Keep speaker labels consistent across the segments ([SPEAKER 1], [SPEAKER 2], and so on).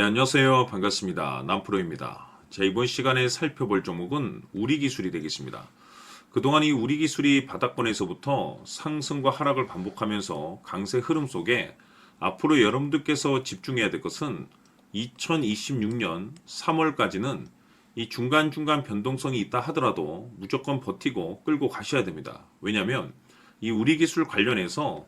[SPEAKER 1] 네, 안녕하세요. 반갑습니다. 남프로입니다. 자, 이번 시간에 살펴볼 종목은 우리기술이 되겠습니다. 그동안 이 우리기술이 바닥권에서부터 상승과 하락을 반복하면서 강세 흐름 속에 앞으로 여러분들께서 집중해야 될 것은 2026년 3월까지는 이 중간중간 변동성이 있다 하더라도 무조건 버티고 끌고 가셔야 됩니다. 왜냐하면 이 우리기술 관련해서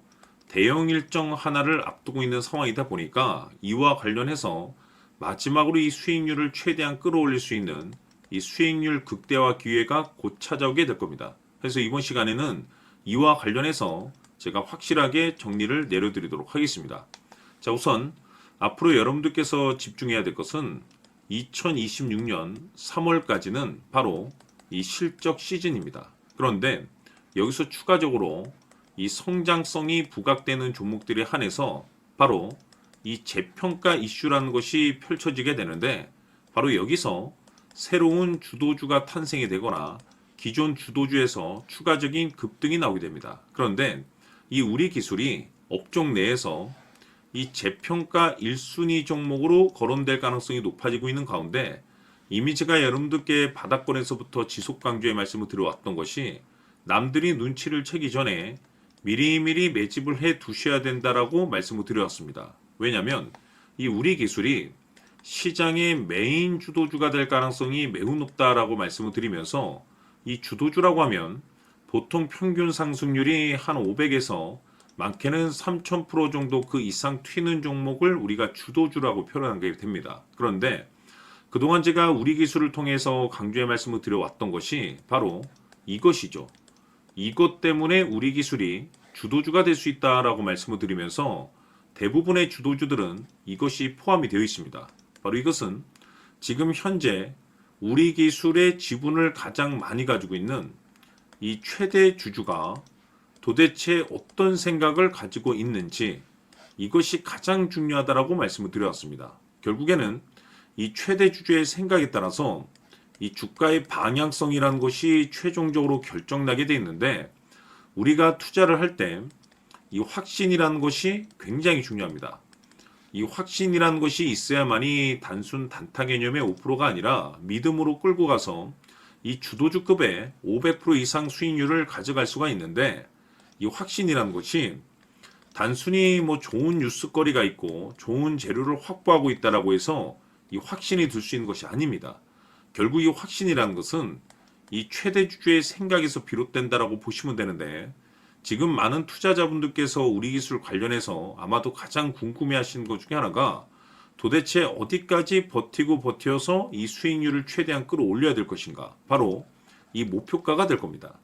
[SPEAKER 1] 대형 일정 하나를 앞두고 있는 상황이다 보니까 이와 관련해서 마지막으로 이 수익률을 최대한 끌어올릴 수 있는 이 수익률 극대화 기회가 곧 찾아오게 될 겁니다. 그래서 이번 시간에는 이와 관련해서 제가 확실하게 정리를 내려드리도록 하겠습니다. 자, 우선 앞으로 여러분들께서 집중해야 될 것은 2026년 3월까지는 바로 이 실적 시즌입니다. 그런데 여기서 추가적으로 이 성장성이 부각되는 종목들에 한해서 바로 이 재평가 이슈라는 것이 펼쳐지게 되는데, 바로 여기서 새로운 주도주가 탄생이 되거나 기존 주도주에서 추가적인 급등이 나오게 됩니다. 그런데 이 우리 기술이 업종 내에서 이 재평가 1순위 종목으로 거론될 가능성이 높아지고 있는 가운데, 이미 제가 여러분들께 바닥권에서부터 지속 강조의 말씀을 드려왔던 것이 남들이 눈치를 채기 전에 미리미리 매집을 해 두셔야 된다라고 말씀을 드렸습니다. 왜냐하면 이 우리 기술이 시장의 메인 주도주가 될 가능성이 매우 높다라고 말씀을 드리면서, 이 주도주라고 하면 보통 평균 상승률이 한 500에서 많게는 3000% 정도 그 이상 튀는 종목을 우리가 주도주라고 표현하게 됩니다. 그런데 그동안 제가 우리 기술을 통해서 강조의 말씀을 드려왔던 것이 바로 이것이죠. 이것 때문에 우리 기술이 주도주가 될 수 있다라고 말씀을 드리면서 대부분의 주도주들은 이것이 포함이 되어 있습니다. 바로 이것은 지금 현재 우리 기술의 지분을 가장 많이 가지고 있는 이 최대 주주가 도대체 어떤 생각을 가지고 있는지, 이것이 가장 중요하다라고 말씀을 드렸습니다. 결국에는 이 최대 주주의 생각에 따라서 이 주가의 방향성이라는 것이 최종적으로 결정나게 되어 있는데, 우리가 투자를 할 때 이 확신이라는 것이 굉장히 중요합니다. 이 확신이라는 것이 있어야만이 단순 단타 개념의 5%가 아니라 믿음으로 끌고 가서 이 주도주급의 500% 이상 수익률을 가져갈 수가 있는데, 이 확신이라는 것이 단순히 뭐 좋은 뉴스거리가 있고 좋은 재료를 확보하고 있다라고 해서 이 확신이 들 수 있는 것이 아닙니다. 결국 이 확신이라는 것은 이 최대 주주의 생각에서 비롯된다라고 보시면 되는데, 지금 많은 투자자분들께서 우리 기술 관련해서 아마도 가장 궁금해하시는 것 중에 하나가 도대체 어디까지 버티고 버텨서 이 수익률을 최대한 끌어올려야 될 것인가, 바로 이 목표가가 될 겁니다.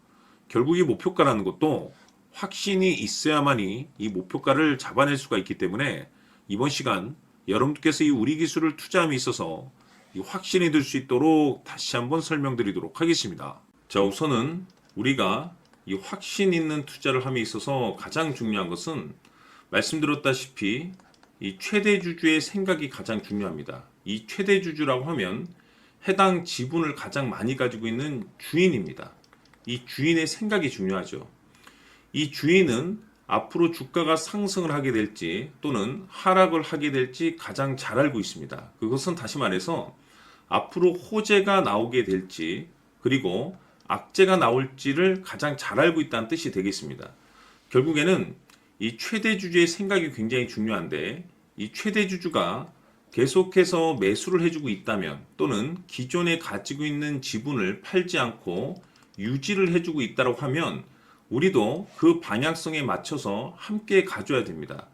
[SPEAKER 1] 결국 이 목표가라는 것도 확신이 있어야만이 이 목표가를 잡아낼 수가 있기 때문에 이번 시간 여러분들께서 이 우리 기술을 투자함에 있어서 이 확신이 들 수 있도록 다시 한번 설명드리도록 하겠습니다. 자, 우선은 우리가 이 확신 있는 투자를 함에 있어서 가장 중요한 것은 말씀드렸다시피 이 최대 주주의 생각이 가장 중요합니다. 이 최대 주주라고 하면 해당 지분을 가장 많이 가지고 있는 주인입니다. 이 주인의 생각이 중요하죠. 이 주인은 앞으로 주가가 상승을 하게 될지 또는 하락을 하게 될지 가장 잘 알고 있습니다. 그것은 다시 말해서 앞으로 호재가 나오게 될지 그리고 악재가 나올지를 가장 잘 알고 있다는 뜻이 되겠습니다. 결국에는 이 최대 주주의 생각이 굉장히 중요한데, 이 최대 주주가 계속해서 매수를 해주고 있다면 또는 기존에 가지고 있는 지분을 팔지 않고 유지를 해주고 있다고 하면 우리도 그 방향성에 맞춰서 함께 가져야 됩니다.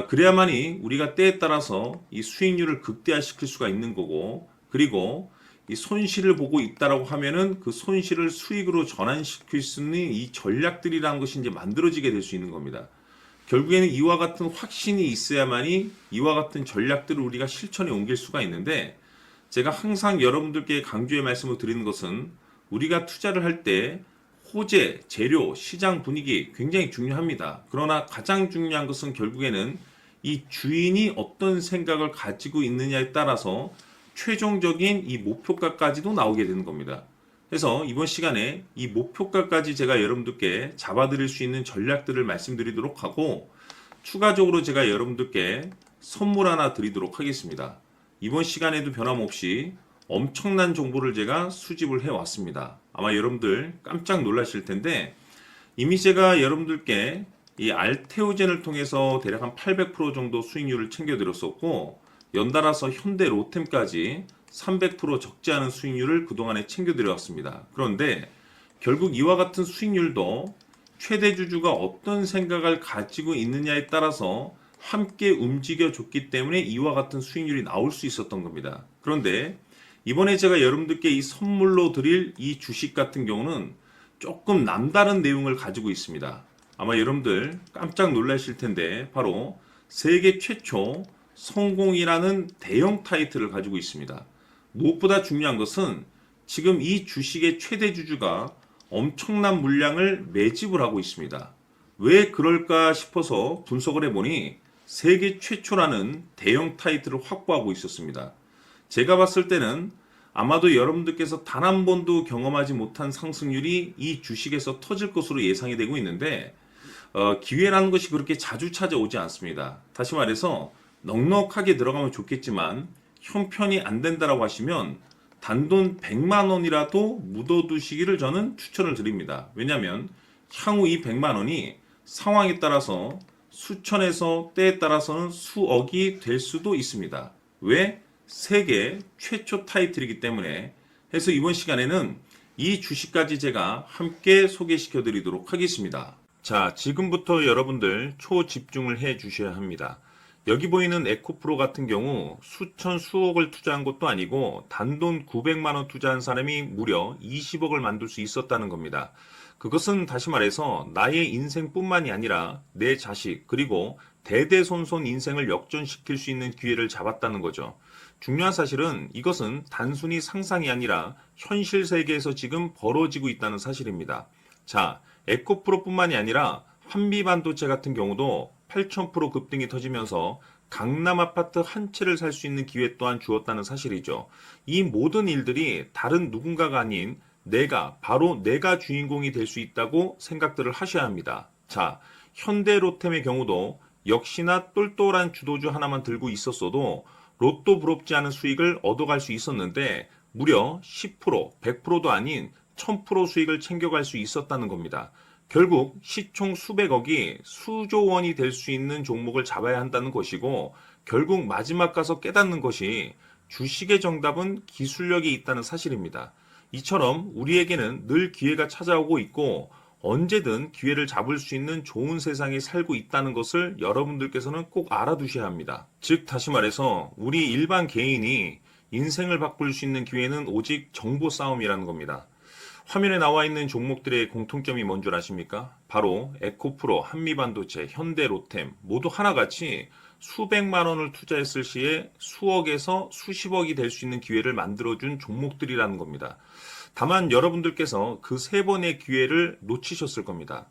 [SPEAKER 1] 그래야만이 우리가 때에 따라서 이 수익률을 극대화시킬 수가 있는 거고, 그리고 이 손실을 보고 있다라고 하면은 그 손실을 수익으로 전환시킬 수 있는 이 전략들이라는 것이 이제 만들어지게 될 수 있는 겁니다. 결국에는 이와 같은 확신이 있어야만이 이와 같은 전략들을 우리가 실천에 옮길 수가 있는데, 제가 항상 여러분들께 강조의 말씀을 드리는 것은 우리가 투자를 할 때 호재, 재료, 시장 분위기 굉장히 중요합니다. 그러나 가장 중요한 것은 결국에는 이 주인이 어떤 생각을 가지고 있느냐에 따라서 최종적인 이 목표가까지도 나오게 되는 겁니다. 그래서 이번 시간에 이 목표가까지 제가 여러분들께 잡아드릴 수 있는 전략들을 말씀드리도록 하고, 추가적으로 제가 여러분들께 선물 하나 드리도록 하겠습니다. 이번 시간에도 변함없이 엄청난 정보를 제가 수집을 해왔습니다. 아마 여러분들 깜짝 놀라실 텐데 이미 제가 여러분들께 이 알테오젠을 통해서 대략 한 800% 정도 수익률을 챙겨드렸었고 연달아서 현대 로템까지 300% 적지 않은 수익률을 그동안에 챙겨드려왔습니다. 그런데 결국 이와 같은 수익률도 최대 주주가 어떤 생각을 가지고 있느냐에 따라서 함께 움직여줬기 때문에 이와 같은 수익률이 나올 수 있었던 겁니다. 그런데 이번에 제가 여러분들께 이 선물로 드릴 이 주식 같은 경우는 조금 남다른 내용을 가지고 있습니다. 아마 여러분들 깜짝 놀라실 텐데 바로 세계 최초 성공이라는 대형 타이틀을 가지고 있습니다. 무엇보다 중요한 것은 지금 이 주식의 최대 주주가 엄청난 물량을 매집을 하고 있습니다. 왜 그럴까 싶어서 분석을 해보니 세계 최초라는 대형 타이틀을 확보하고 있었습니다. 제가 봤을 때는 아마도 여러분들께서 단 한 번도 경험하지 못한 상승률이 이 주식에서 터질 것으로 예상이 되고 있는데 기회라는 것이 그렇게 자주 찾아오지 않습니다. 다시 말해서 넉넉하게 들어가면 좋겠지만 형편이 안 된다라고 하시면 단돈 100만 원이라도 묻어두시기를 저는 추천을 드립니다. 왜냐하면 향후 이 100만 원이 상황에 따라서 수천에서 때에 따라서는 수억이 될 수도 있습니다. 왜? 세계 최초 타이틀이기 때문에. 해서 이번 시간에는 이 주식까지 제가 함께 소개시켜 드리도록 하겠습니다. 자, 지금부터 여러분들 초집중을 해 주셔야 합니다. 여기 보이는 에코프로 같은 경우 수천 수억을 투자한 것도 아니고 단돈 900만 원 투자한 사람이 무려 20억을 만들 수 있었다는 겁니다. 그것은 다시 말해서 나의 인생뿐만이 아니라 내 자식 그리고 대대손손 인생을 역전시킬 수 있는 기회를 잡았다는 거죠. 중요한 사실은 이것은 단순히 상상이 아니라 현실 세계에서 지금 벌어지고 있다는 사실입니다. 자, 에코프로뿐만이 아니라 한미반도체 같은 경우도 8,000% 급등이 터지면서 강남 아파트 한 채를 살 수 있는 기회 또한 주었다는 사실이죠. 이 모든 일들이 다른 누군가가 아닌 바로 내가 주인공이 될 수 있다고 생각들을 하셔야 합니다. 자, 현대로템의 경우도 역시나 똘똘한 주도주 하나만 들고 있었어도 로또 부럽지 않은 수익을 얻어갈 수 있었는데 무려 10%, 100%도 아닌 1000% 수익을 챙겨갈 수 있었다는 겁니다. 결국 시총 수백억이 수조 원이 될 수 있는 종목을 잡아야 한다는 것이고 결국 마지막 가서 깨닫는 것이 주식의 정답은 기술력이 있다는 사실입니다. 이처럼 우리에게는 늘 기회가 찾아오고 있고 언제든 기회를 잡을 수 있는 좋은 세상에 살고 있다는 것을 여러분들께서는 꼭 알아두셔야 합니다. 즉 다시 말해서 우리 일반 개인이 인생을 바꿀 수 있는 기회는 오직 정보 싸움이라는 겁니다. 화면에 나와 있는 종목들의 공통점이 뭔 줄 아십니까? 바로 에코프로, 한미반도체, 현대로템 모두 하나같이 수백만 원을 투자했을 시에 수억에서 수십억이 될 수 있는 기회를 만들어준 종목들이라는 겁니다. 다만 여러분들께서 그 세 번의 기회를 놓치셨을 겁니다.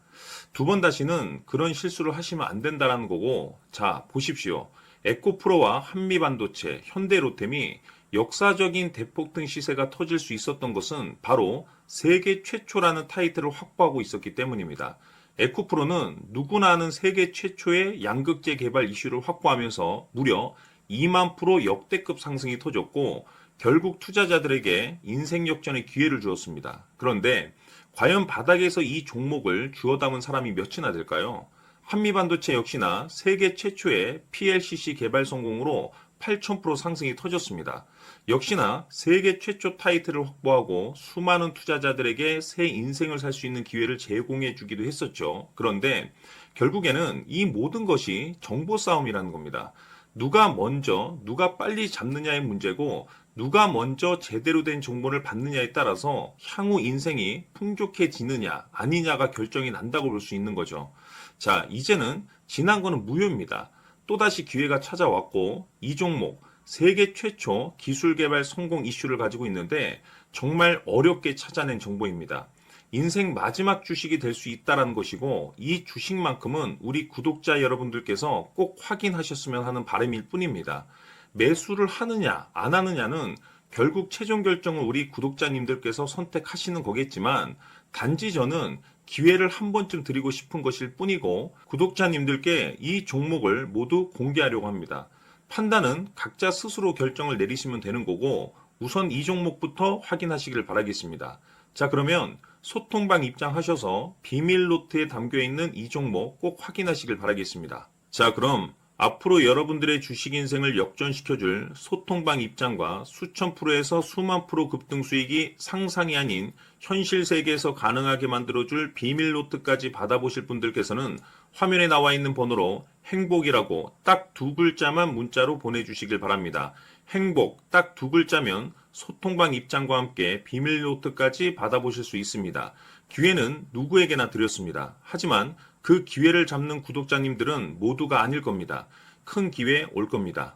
[SPEAKER 1] 두 번 다시는 그런 실수를 하시면 안 된다는 거고, 자, 보십시오. 에코프로와 한미반도체, 현대로템이 역사적인 대폭등 시세가 터질 수 있었던 것은 바로 세계 최초라는 타이틀을 확보하고 있었기 때문입니다. 에코프로는 누구나 아는 세계 최초의 양극재 개발 이슈를 확보하면서 무려 2만 프로 역대급 상승이 터졌고 결국 투자자들에게 인생 역전의 기회를 주었습니다. 그런데 과연 바닥에서 이 종목을 주워 담은 사람이 몇이나 될까요? 한미반도체 역시나 세계 최초의 PLCC 개발 성공으로 8,000% 상승이 터졌습니다. 역시나 세계 최초 타이틀을 확보하고 수많은 투자자들에게 새 인생을 살 수 있는 기회를 제공해 주기도 했었죠. 그런데 결국에는 이 모든 것이 정보 싸움이라는 겁니다. 누가 먼저, 누가 빨리 잡느냐의 문제고 누가 먼저 제대로 된 정보를 받느냐에 따라서 향후 인생이 풍족해지느냐 아니냐가 결정이 난다고 볼 수 있는 거죠. 자, 이제는 지난 거는 무효입니다. 또다시 기회가 찾아왔고 이 종목 세계 최초 기술 개발 성공 이슈를 가지고 있는데 정말 어렵게 찾아낸 정보입니다. 인생 마지막 주식이 될 수 있다는 것이고 이 주식만큼은 우리 구독자 여러분들께서 꼭 확인하셨으면 하는 바람일 뿐입니다. 매수를 하느냐 안 하느냐는 결국 최종 결정을 우리 구독자님들께서 선택하시는 거겠지만 단지 저는 기회를 한 번쯤 드리고 싶은 것일 뿐이고 구독자님들께 이 종목을 모두 공개하려고 합니다. 판단은 각자 스스로 결정을 내리시면 되는 거고 우선 이 종목부터 확인하시길 바라겠습니다. 자, 그러면 소통방 입장하셔서 비밀 노트에 담겨 있는 이 종목 꼭 확인하시길 바라겠습니다. 자, 그럼 앞으로 여러분들의 주식 인생을 역전시켜줄 소통방 입장과 수천 프로에서 수만 프로 급등 수익이 상상이 아닌 현실 세계에서 가능하게 만들어줄 비밀 노트까지 받아보실 분들께서는 화면에 나와 있는 번호로 행복이라고 딱 두 글자만 문자로 보내주시길 바랍니다. 행복 딱 두 글자면 소통방 입장과 함께 비밀 노트까지 받아보실 수 있습니다. 기회는 누구에게나 드렸습니다. 하지만 그 기회를 잡는 구독자님들은 모두가 아닐 겁니다. 큰 기회 올 겁니다.